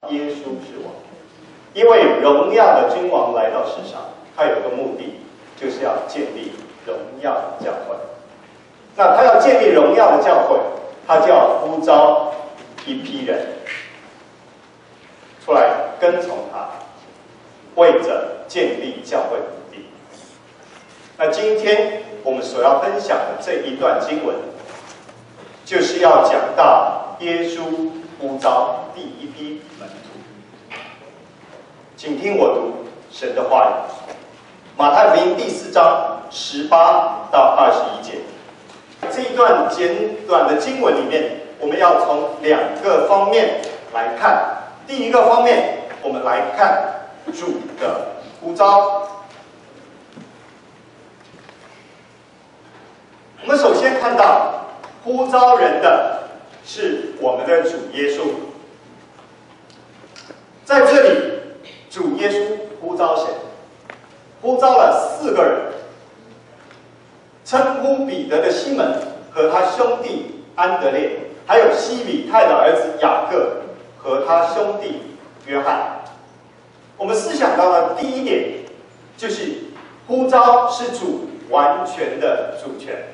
耶稣是王，因为荣耀的君王来到世上，他有一个目的，就是要建立荣耀的教会。那他要建立荣耀的教会，他就要呼召一批人出来跟从他，为着建立教会的目的。那今天我们所要分享的这一段经文，就是要讲到耶稣呼召第一批门徒。请听我读神的话语，马太福音第4章18到21节。这一段简短的经文里面，我们要从2个方面来看。第一个方面，我们来看主的呼召。我们首先看到呼召人的是我们的主耶稣。在这里，主耶稣呼召谁？呼召了4个人，称呼彼得的西门和他兄弟安德烈，还有西比泰的儿子雅各和他兄弟约翰。我们思想到的第一点，就是呼召是主完全的主权。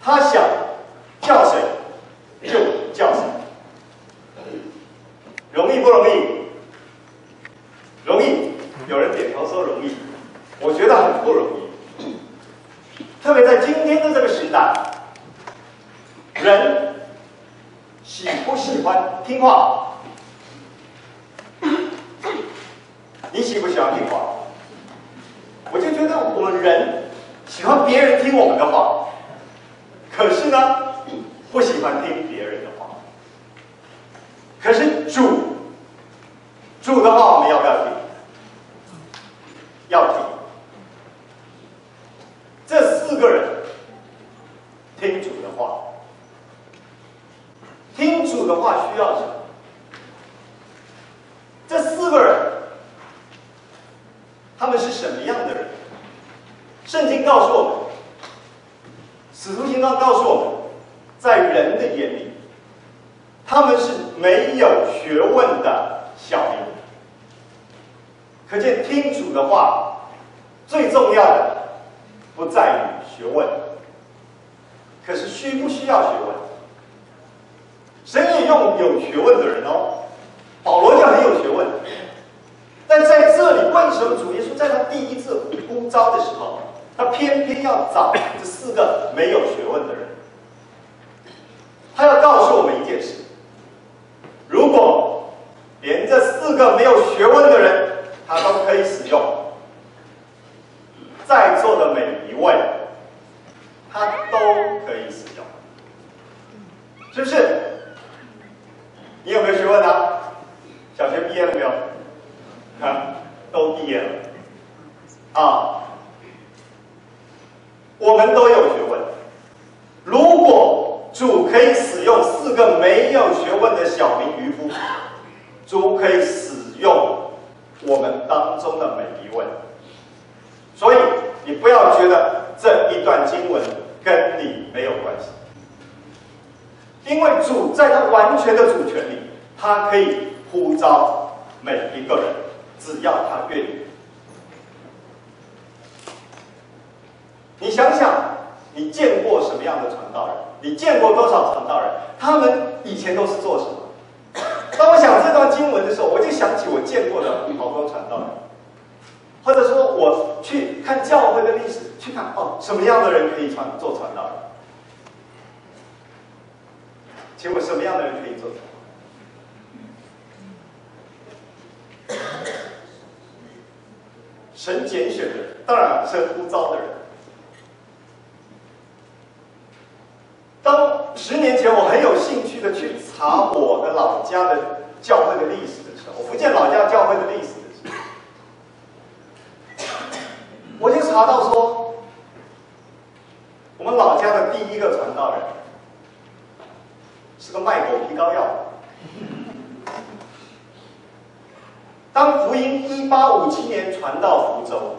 他想叫谁就叫谁。容易不容易？容易。有人点头说容易，我觉得很不容易。特别在今天的这个时代，人喜不喜欢听话？你喜不喜欢听话？我就觉得我们人喜欢别人听我们的话，可是呢，不喜欢听别人的话。可是主的话，我们要不要听？要听。这4个人听主的话，听主的话需要什么？这4个人，他们是什么样的人？圣经告诉我们，使徒行传告诉我们，在人的眼里，他们是没有学问的小民。可见听主的话，最重要的不在于学问，可是需不需要学问？神也用有学问的人哦，保罗就很有学问。但在这里，为什么主耶稣在他第一次呼召的时候，他偏偏要找这4个没有学问的人？他要告诉我们一件事：如果连这4个没有学问的人他都可以使用，在座的每一位他都可以使用，是不是？你有没有学问啊？小学毕业了没有？都毕业了啊！我们都有学问。如果主可以使用4个没有学问的小民渔夫，主可以使用我们当中的每一位。所以你不要觉得这一段经文跟你没有关系，因为主在他完全的主权里，他可以呼召每一个人，只要他愿意。你想想，你见过什么样的传道人？你见过多少传道人？他们以前都是做什么？当我想这段经文的时候，我就想起我见过的好多传道人，或者说我去看教会的历史，去看什么样的人可以做传道人？请问什么样的人可以做传道人？神拣选的人，当然神呼召的人。当10年前我很有兴趣的去查我的老家的教会的历史的时候，福建老家教会的历史的时候，我就查到说，我们老家的第一个传道人是个卖狗皮膏药的。当福音1857年传到福州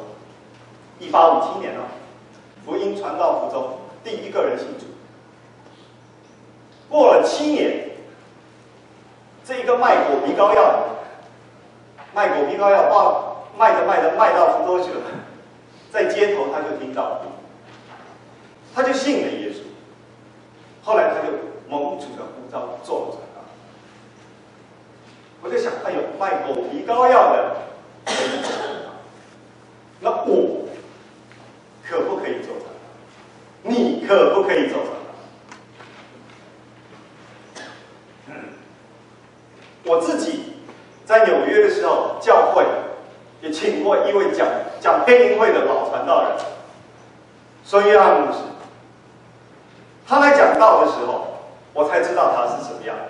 ，1857年啊，福音传到福州，第一个人信主。过了7年，这一个卖狗皮膏药，卖狗皮膏药，哇，卖着卖着卖到福州去了，在街头他就听到，他就信了耶稣。后来他就蒙主的呼召做了传道。我就想，哎呦，卖狗皮膏药的可以做传道，那我可不可以做传道？你可不可以做传道？我自己在纽约的时候，教会也请过一位讲黑灵会的老传道人，孙约翰牧师。他来讲道的时候，我才知道他是什么样的。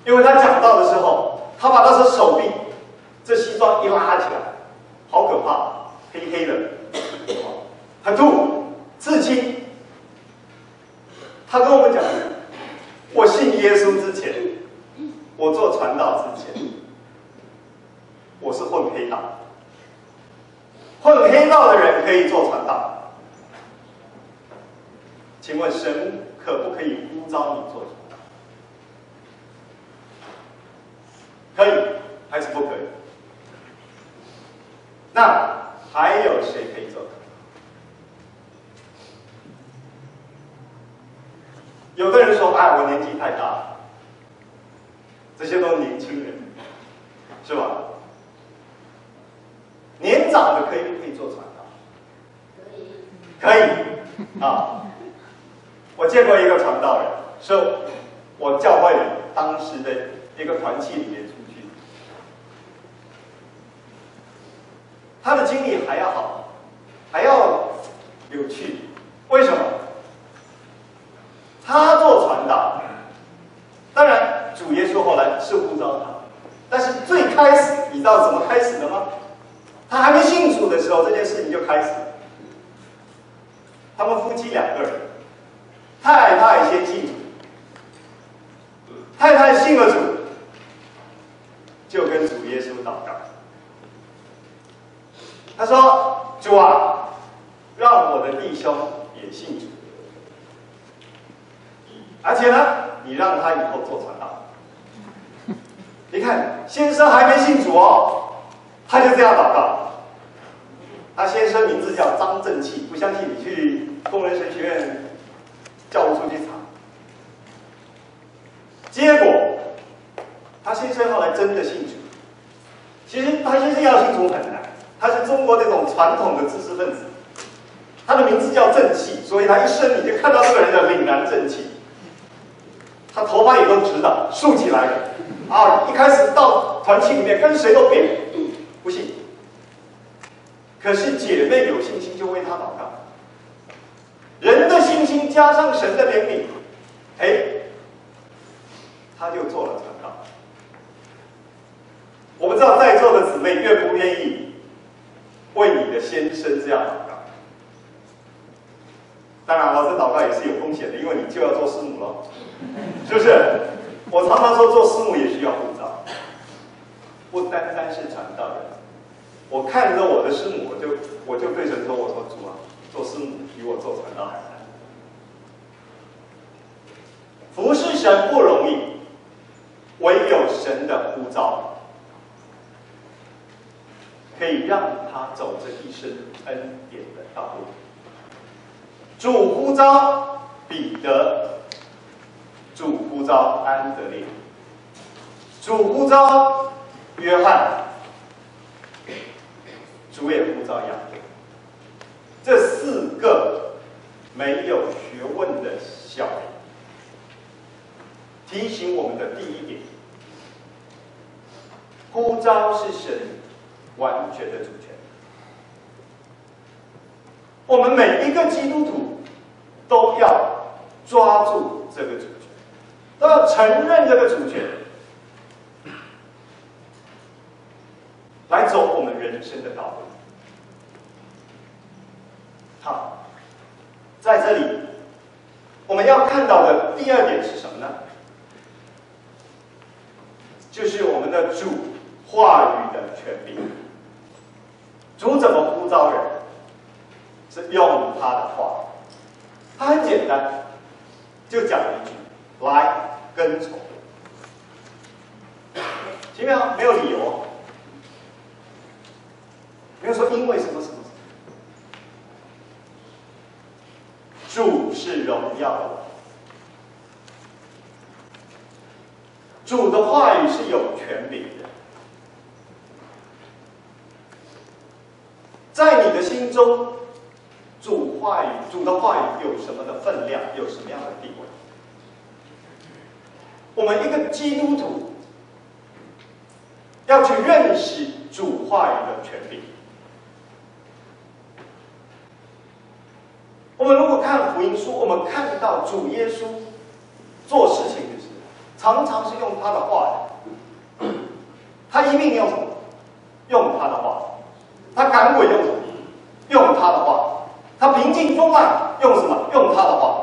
因为他讲道的时候，他把他的手臂这西装一拉起来，好可怕，黑黑的，很痛，刺青。他跟我们讲，我信耶稣之前，我做传道之前，我是混黑道。混黑道的人可以做传道。请问神可不可以呼召你做传道？可以还是不可以？那还有谁可以做传道？有的人说：“哎，我年纪太大了。”这些都是年轻人，是吧？年长的可以做传道？可以啊。我见过一个传道人，是我教会里当时的一个团契里面出去，他的经历还要好，还要有趣。为什么？他做传道，当然主耶稣后来是呼召他，但是最开始你知道怎么开始的吗？他还没信主的时候，这件事情就开始了。他们夫妻两个人。太太先信主，太太信了主，就跟主耶稣祷告。他说：“主啊，让我的弟兄也信主，而且呢，你让他以后做传道。”你看，先生还没信主哦，他就这样祷告。他先生名字叫张正气，不相信你去工人神学院。叫我出去查，结果他先生后来真的信主。其实他先生要信主很难，他是中国那种传统的知识分子，他的名字叫正气，所以他一生你就看到这个人的凛然正气。他头发也都直的，竖起来的啊！一开始到团契里面跟谁都变，不信。可是姐妹有信心就为他祷告。人的信心加上神的怜悯，他就做了传道。我不知道在座的姊妹愿不愿意为你的先生这样祷告。当然，这祷告也是有风险的，因为你就要做师母了，是不是？我常常说做师母也需要护照，不单单是传道人。我看着我的师母，我就对神说：“我说主啊，做师母比我做传道还难。服侍神不容易，唯有神的呼召，可以让他走这一生恩典的道路。主呼召彼得，主呼召安德烈，主呼召约翰，主也呼召雅各。这4个没有学问的小人，提醒我们的第一点：呼召是神完全的主权。我们每一个基督徒都要抓住这个主权，都要承认这个主权，来走我们人生的道路。好，在这里我们要看到的第2点是什么呢？就是我们的主话语的权柄。主怎么呼召人？是用他的话。他很简单，就讲一句：来跟从。没有理由，没有说因为什么什么。主是荣耀的，主的话语是有权柄的。在你的心中，主的话语有什么的分量，有什么样的地位？我们一个基督徒要去认识主话语的权柄。我们如果看福音书，我们看到主耶稣做事情的时候，常常是用他的话语。他一命用什么？用他的话。他赶鬼用什么？用他的话。他平静风浪用什么？用他的话。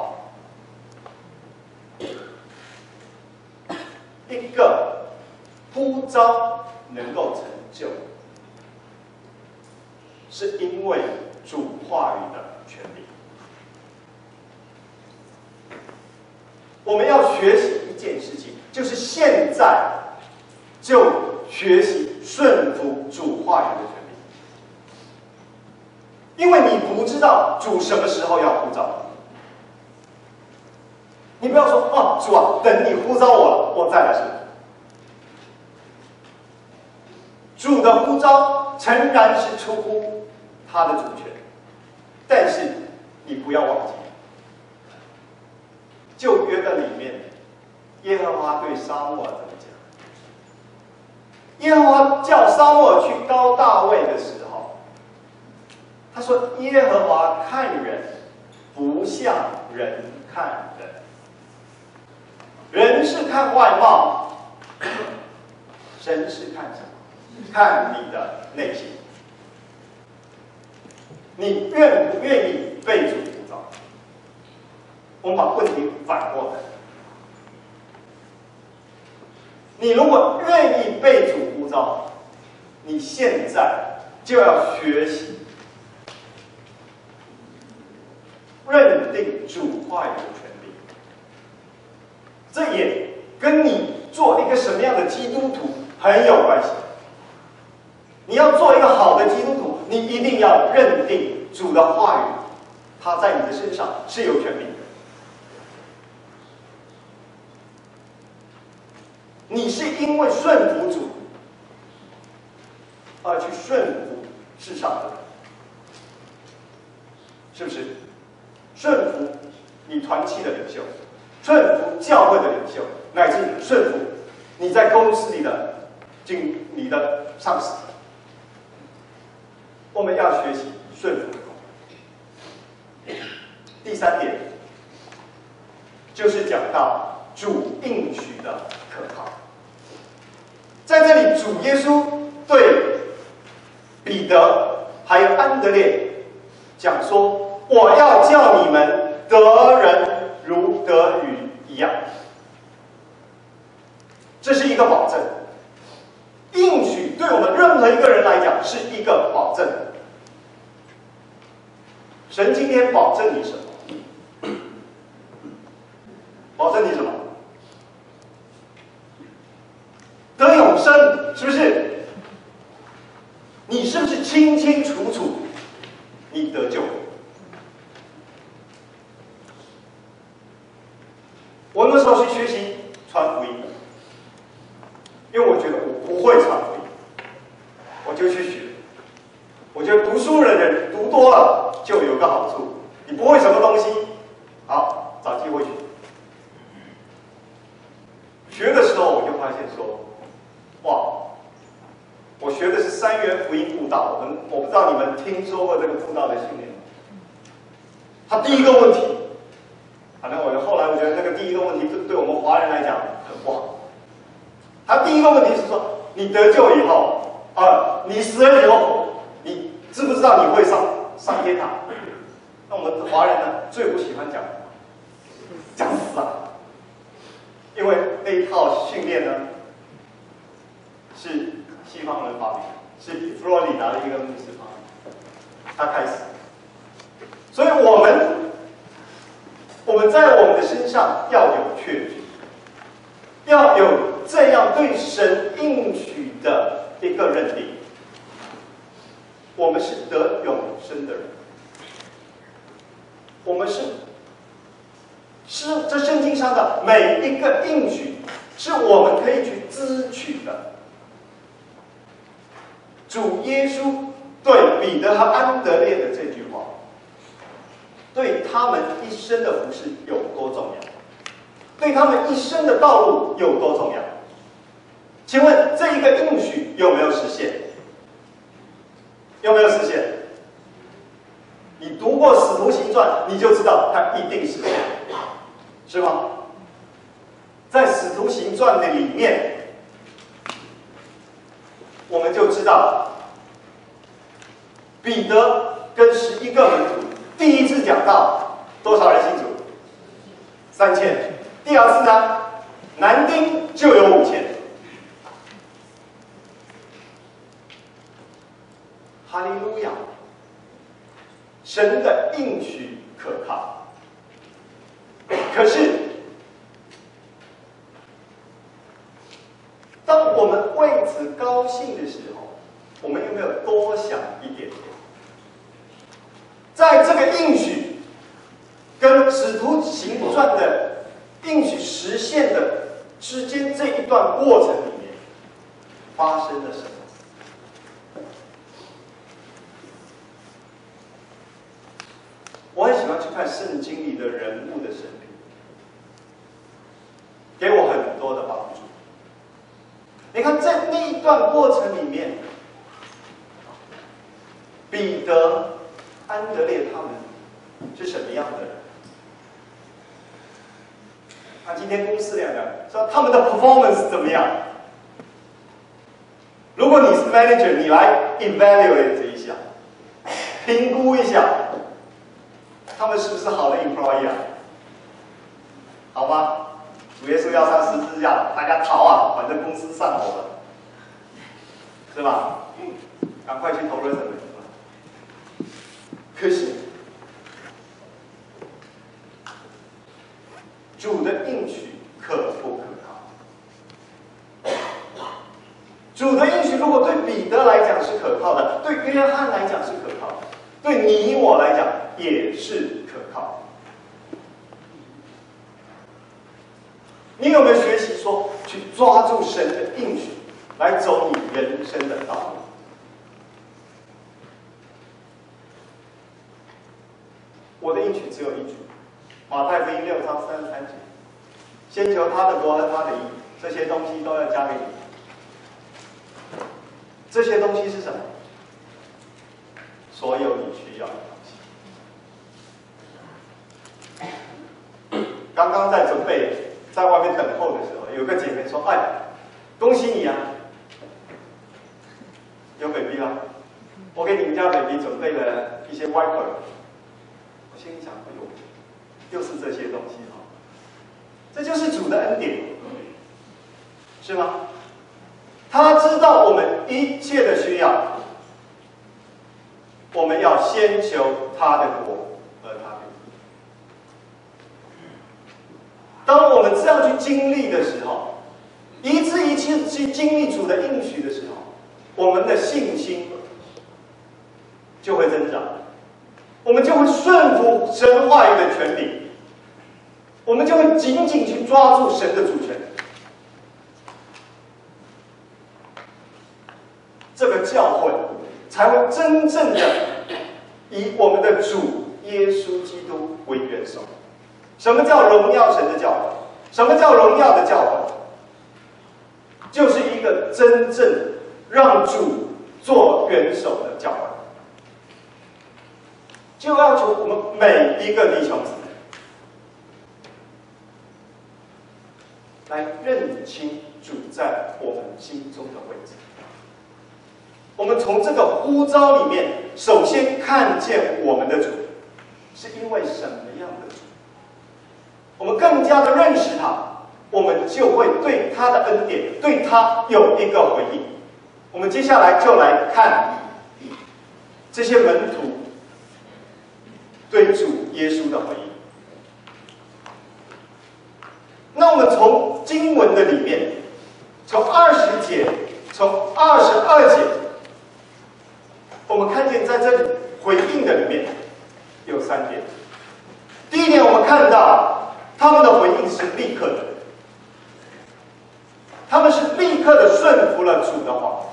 一个呼召能够成就，是因为主话语的权柄。我们要学习一件事情，就是现在就学习顺服主话语的权柄，因为你不知道主什么时候要呼召你。不要说哦，主啊，等你呼召我了，我再来顺服。主的呼召诚然是出乎他的主权，但是你不要忘记。旧约的里面，耶和华对撒母耳怎么讲？耶和华叫撒母耳去膏大卫的时候，他说：“耶和华看人，不像人看人。人是看外貌，神是看什么？看你的内心。你愿不愿意被主呼召？”我们把问题反过来，你如果愿意被主呼召，你现在就要学习认定主话语的权利。这也跟你做一个什么样的基督徒很有关系。你要做一个好的基督徒，你一定要认定主的话语，它在你的身上是有权柄的。你是因为顺服主而去顺服世上的人，是不是？顺服你团契的领袖，顺服教会的领袖，乃至顺服你在公司里的你的上司。我们要学习顺服的功。第三点就是讲到主应许的可靠。在这里，主耶稣对彼得还有安德烈讲说：“我要叫你们得人如得鱼一样。”这是一个保证。应许对我们任何一个人来讲是一个保证。神今天保证你什么？保证你什么？得永生，是不是？你是不是清清楚楚你得救？我那时候去学习传福音的，因为我觉得我不会传福音，我就去学。我觉得读书的人读多了就有个好处，你不会什么东西，好找机会学。学的时候我就发现说，哇，我学的是3元福音布道，我不知道你们听说过这个布道的训练吗？他第一个问题，反正后来我觉得那个第一个问题对我们华人来讲很不好。他第一个问题是说，你得救以后，你死了以后，你知不知道你会上天堂？那我们华人呢，最不喜欢讲死啊，因为那一套训练呢，是西方人发明的，是佛罗里达的一个牧师发明的，他开始。所以我们在我们的身上要有确据，要有这样对神应许的一个认定，我们是得永生的人，我们是这圣经上的每一个应许，是我们可以去支取的。主耶稣对彼得和安德烈的这句话，对他们一生的服事有多重要？对他们一生的道路有多重要？请问这一个应许有没有实现？有没有实现？你读过《使徒行传》，你就知道它一定实现，是吗？在《使徒行传》的里面，我们就知道，彼得跟11个门徒第一次讲道，多少人信主？3000。第二次呢，男丁就有5000。哈利路亚！神的应许可靠。可是，当我们为此高兴的时候，我们有没有多想一点点？在这个应许跟使徒行传的应许实现的之间这一段过程里面，发生了什么？我很喜欢去看圣经里的人物的生平，给我很多的帮助。你看，在那一段过程里面，彼得、安德烈他们是什么样的人？今天公司两个说他们的 performance 怎么样？如果你是 manager， 你来 evaluate 一下，评估一下，他们是不是好的 employee 啊？好吗？主耶稣要上十字架，大家逃啊，反正公司上头了，是吧？赶快去投入什么？可是，主的应许可不可靠？主的应许如果对彼得来讲是可靠的，对约翰来讲是可靠的，对你我来讲也是可靠的。你有没有学习说去抓住神的应许，来走你人生的道路？我的应许只有一句，马太福音6章33节：先求他的国和他的义，这些东西都要加给你。这些东西是什么？所有你需要的东西。刚刚在准备，在外面等候的时候，有个姐妹说：“哎，恭喜你啊，有 baby 了。我给你们家 baby 准备了一些 wiper。”我心里想：“哎呦，又是这些东西哈，这就是主的恩典，是吗？他知道我们一切的需要，我们要先求他的国和他的义。当我们这样去经历的时候，一次一次去经历主的应许的时候，我们的信心就会增长。”我们就会顺服神话语的权柄，我们就会紧紧去抓住神的主权。这个教会才会真正的以我们的主耶稣基督为元首。什么叫荣耀神的教会？什么叫荣耀的教会？就是一个真正让主做元首的教会。就要求我们每一个弟兄姊妹来认清主在我们心中的位置。我们从这个呼召里面，首先看见我们的主是因为什么样的主，我们更加的认识他，我们就会对他的恩典，对他有一个回应。我们接下来就来看这些门徒对主耶稣的回应。那我们从经文的里面，从20节，从22节，我们看见在这里回应的里面有3点。第一点，我们看到他们的回应是立刻的，他们是立刻的顺服了主的话，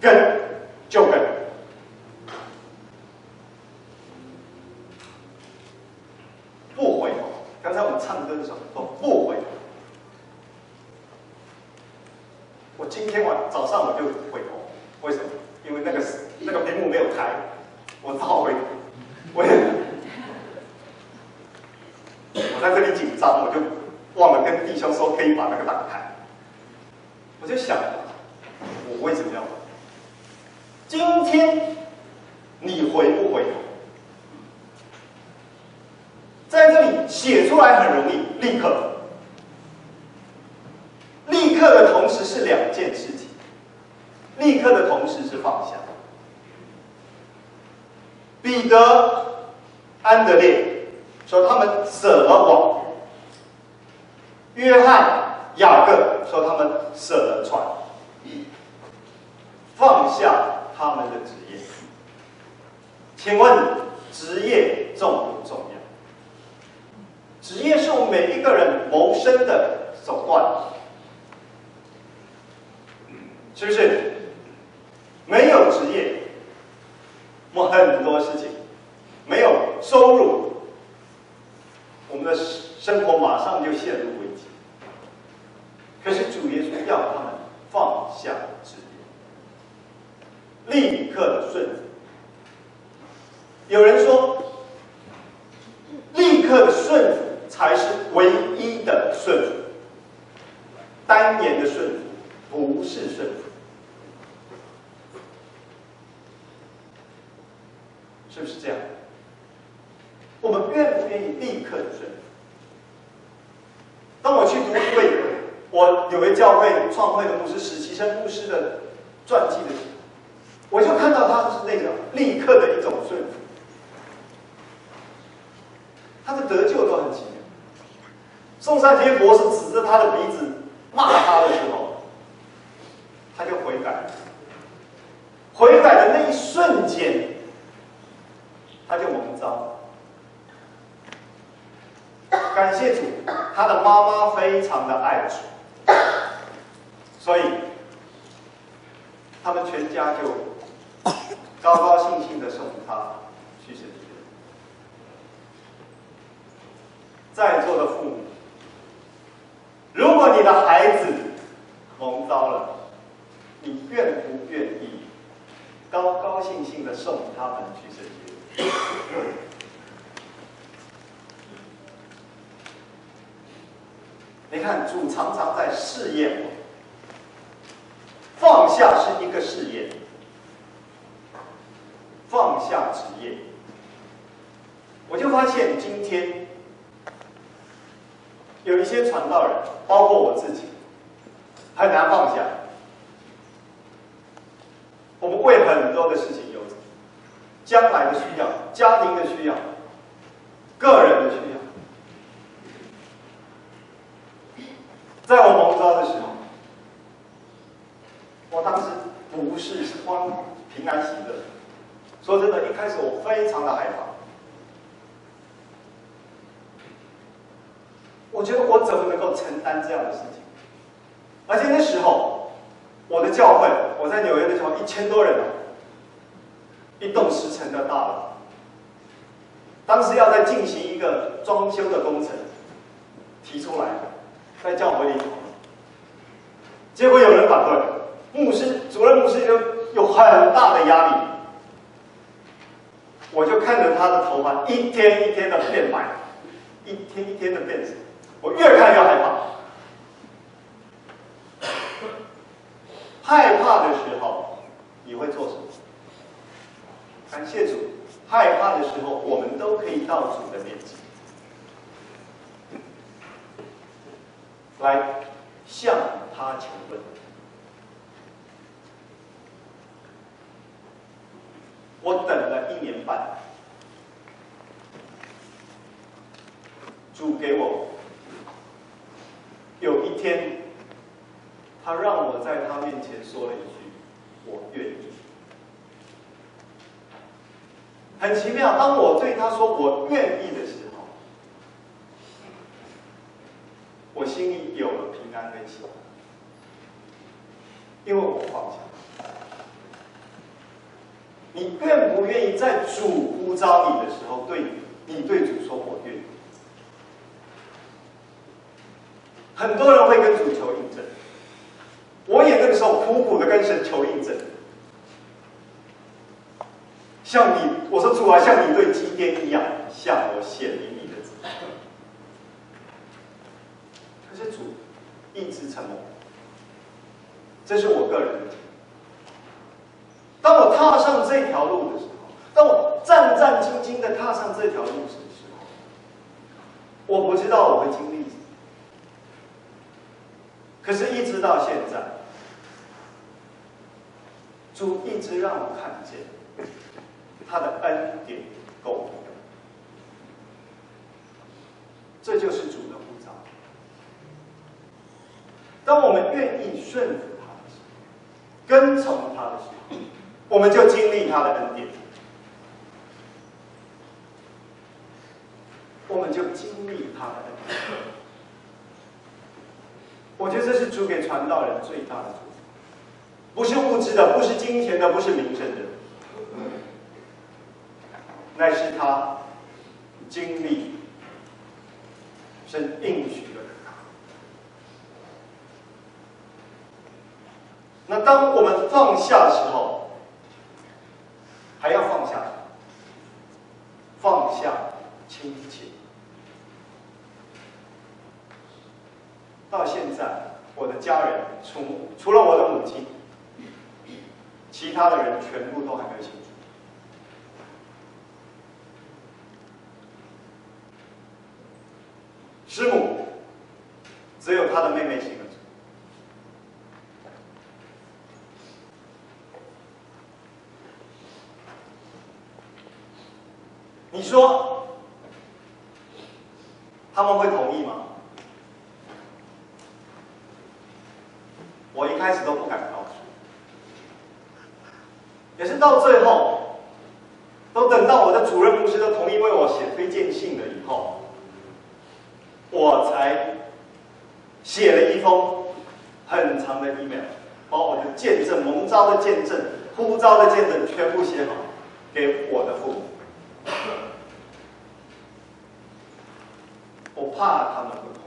跟就跟。不回头。刚才我们唱歌的时候说不回头。我今天早上我就回头，为什么？因为那个屏幕没有开，我只好回头。我在这里紧张，我就忘了跟弟兄说可以把那个打开。我就想，我为什么要回？今天你回不回头？在这里写出来很容易，立刻。立刻的同时是2件事情，立刻的同时是放下。彼得、安德烈说他们舍了网，约翰、雅各说他们舍了船，放下他们的职业。请问职业重不重要？职业是我们每一个人谋生的手段，是不是？没有职业，我们很多事情没有收入，我们的生活马上就陷入危机。可是主耶稣要他们放下职业，立刻的顺服。有人说，立刻的顺服才是唯一的顺服，单言的顺服不是顺服，是不是这样？我们愿不愿意立刻的顺服？当我去读我纽约教会创会的牧师史其生牧师的传记的时候，我就看到他是那种立刻的一种顺服。他的得救都很奇妙。宋三杰博士指着他的鼻子骂他的时候，他就悔改。悔改的那一瞬间，他就蒙召。感谢主，他的妈妈非常的爱主，所以他们全家就高高兴兴的送他去神学。在座的父母，如果你的孩子蒙召了，你愿不愿意高高兴兴的送他们去神学？你看，主常常在试验我，放下是一个试验，放下职业。我就发现今天有一些传道人，包括我自己，很难放下。我们为很多的事情忧愁，将来的需要、家庭的需要、个人的需要。在我蒙召的时候，我当时不是平安喜乐。说真的，一开始我非常的害怕，我觉得我怎么能够承担这样的事情？而且那时候，我的教会，我在纽约的时候1000多人，一栋10层的大楼，当时要在进行一个装修的工程，提出来。在教会里，结果有人反对，主任牧师就有很大的压力。我就看着他的头发一天一天的变白，一天一天的变色，我越看越害怕。害怕的时候，你会做什么？感谢主，害怕的时候，我们都可以到主的面前。来向他求问。我等了1年半，主给我有一天他面前说了一句：“我愿意。”很奇妙，当我对他说“我愿意”的时候，我心里有了平安跟喜乐，因为我放下。你愿不愿意在主呼召你的时候，你对主说“我愿意”？很多人会跟主求印证，我也那个时候苦苦的跟神求印证。像你，我说主啊，像你对基甸一样，向我显明你的旨意。可是主一直沉默，这是我个人的经历。当我踏上这条路的时候，当我战战兢兢的踏上这条路的时候，我不知道我会经历什么。可是，一直到现在，主一直让我看见他的恩典够用，这就是主的呼召。当我们愿意顺服他的时候，跟从他的时候，我们就经历他的恩典，我们就经历他的恩典。我觉得这是主给传道人最大的祝福，不是物质的，不是金钱的，不是名声的，乃是他经历神应许的。那当我们放下的时候，还要放下，放下亲情。到现在，我的家人除了我的母亲，其他的人全部都还没有信主。师母只有她的妹妹信了主。你说他们会同意吗？我一开始都不敢告诉，也是到最后，都等到我的主任牧师都同意为我写推荐信了以后，我才写了一封很长的 email， 把我的见证、蒙召的见证、呼召的见证全部写好，给我的父母。我怕他们不同意。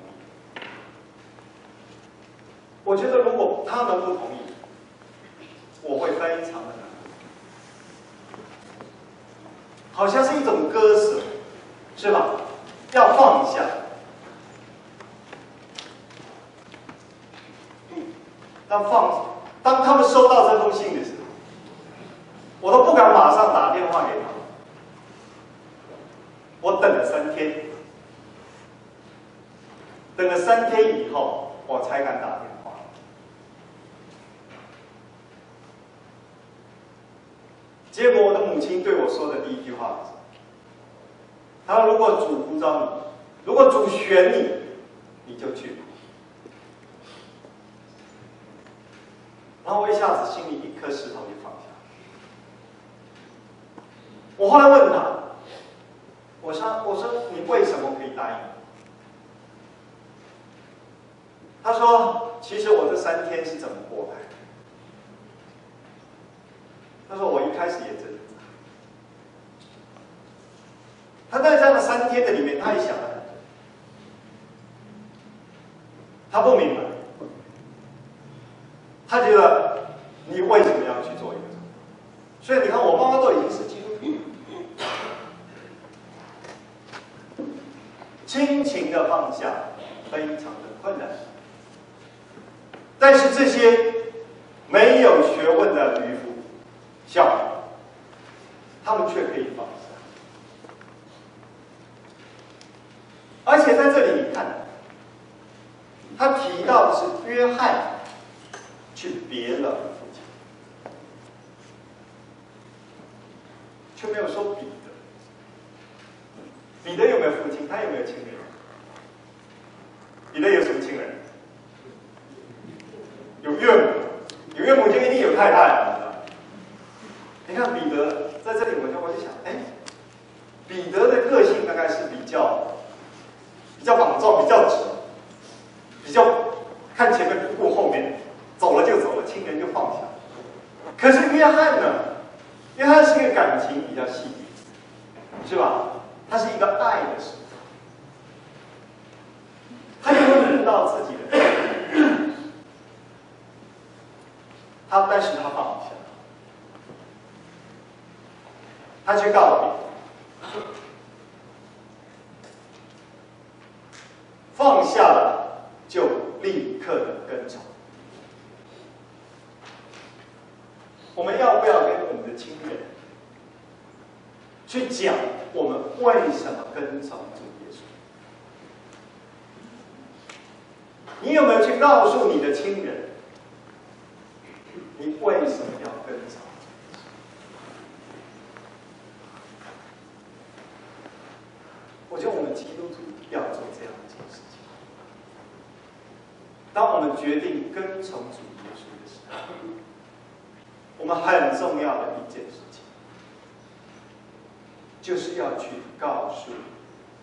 我觉得如果他们不同意，我会非常的难过，好像是一种割舍，是吧？要放下。当他们收到这封信的时候，我都不敢马上打电话给他们，我等了3天，等了3天以后，我才敢打电话。结果我的母亲对我说的第一句话是：“她说，如果主呼召你，如果主选你，你就去。”然后我一下子心里一颗石头就放下。我后来问他，我说你为什么可以答应？他说，其实我这3天是怎么过来的？他说我一开始也挣扎。他在这样的3天的里面，他也想了很多，他不明白。他觉得你为什么要去做一个？所以你看，我妈妈都已经是基督徒了，亲情的放下非常的困难。但是这些没有学问的渔夫、小孩，他们却可以放下。而且在这里你看，他提到的是约翰去别了父亲，却没有说彼得。彼得有没有父亲？他有没有亲人？彼得有什么亲人？有岳母，太太了。你看彼得在这里，我就想，彼得的个性大概是比较莽撞，比较直，比较看前面不顾后面，走了就走了，亲人就放下。可是约翰呢？约翰是一个感情比较细腻，是吧？他是一个爱的使徒，他也会知道自己的罪，但是他放不下，他去告别，放下了就立刻的跟从。我们要不要跟我们的亲人去讲我们为什么跟从主耶稣？你有没有去告诉你的亲人，你为什么要跟从？我觉得我们基督徒要做这样一件事情。当我们决定跟从主耶稣的时候，我们很重要的一件事情，就是要去告诉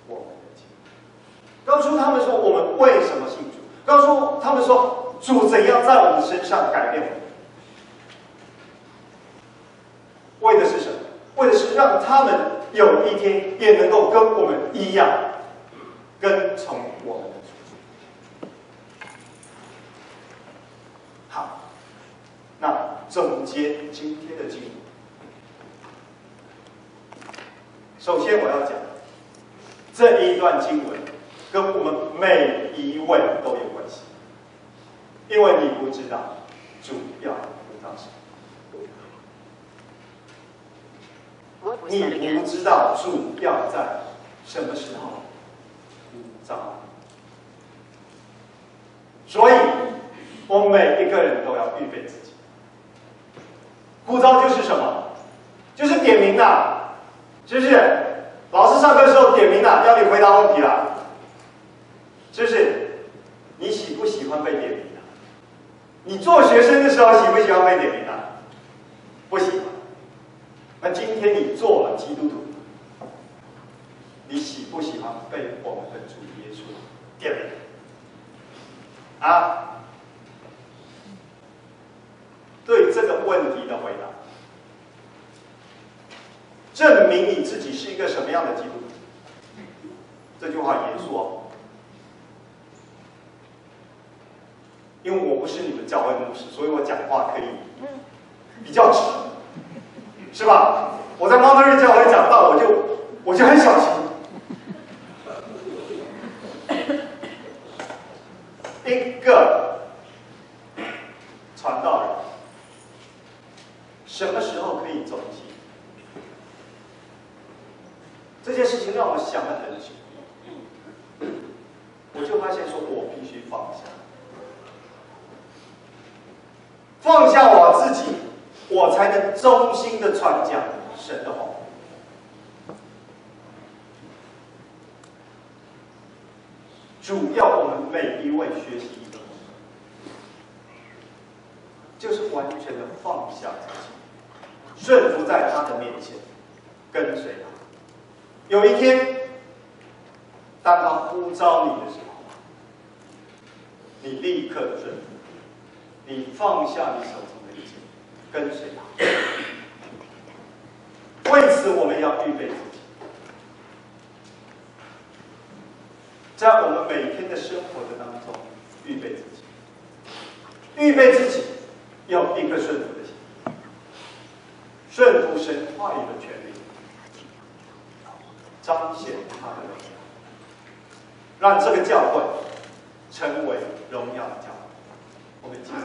我们的亲人，告诉他们说我们为什么信主，告诉他们说主怎样在我们身上改变我们，为的是什么？为的是让他们有一天也能够跟我们一样，跟从我们的主。好，那总结今天的经文。首先我要讲，这一段经文跟我们每一位都有关系，因为你不知道主要呼召什么，你不知道主要在什么时候呼召，所以我们每一个人都要预备自己。呼召就是什么？就是点名啦，是不是？老师上课的时候点名啦，要你回答问题啦，是不是？你喜不喜欢被点名啊？你做学生的时候喜不喜欢被点名啊？不喜欢。那今天你做了基督徒，你喜不喜欢被我们的主耶稣点名？啊？对这个问题的回答，证明你自己是一个什么样的基督徒。这句话严肃哦，因为我不是你们教会牧师，所以我讲话可以比较直，是吧？我在猫头鹰教会讲道，我就很小心。一个传道人什么时候可以走起？这件事情让我想了很久，我就发现说，我必须放下，放下我自己，我才能忠心的传讲神的话。主要我们每一位学习一个，就是完全的放下自己，顺服在他的面前，跟随他。有一天，当他呼召你的时候，你立刻顺服，你放下你手中的一切，跟随他。为此，我们要预备自己，在我们每天的生活的当中，预备自己，预备自己有一个顺服的心，顺服神话语的权利，彰显他的荣耀，让这个教会成为荣耀的教会。我们继续。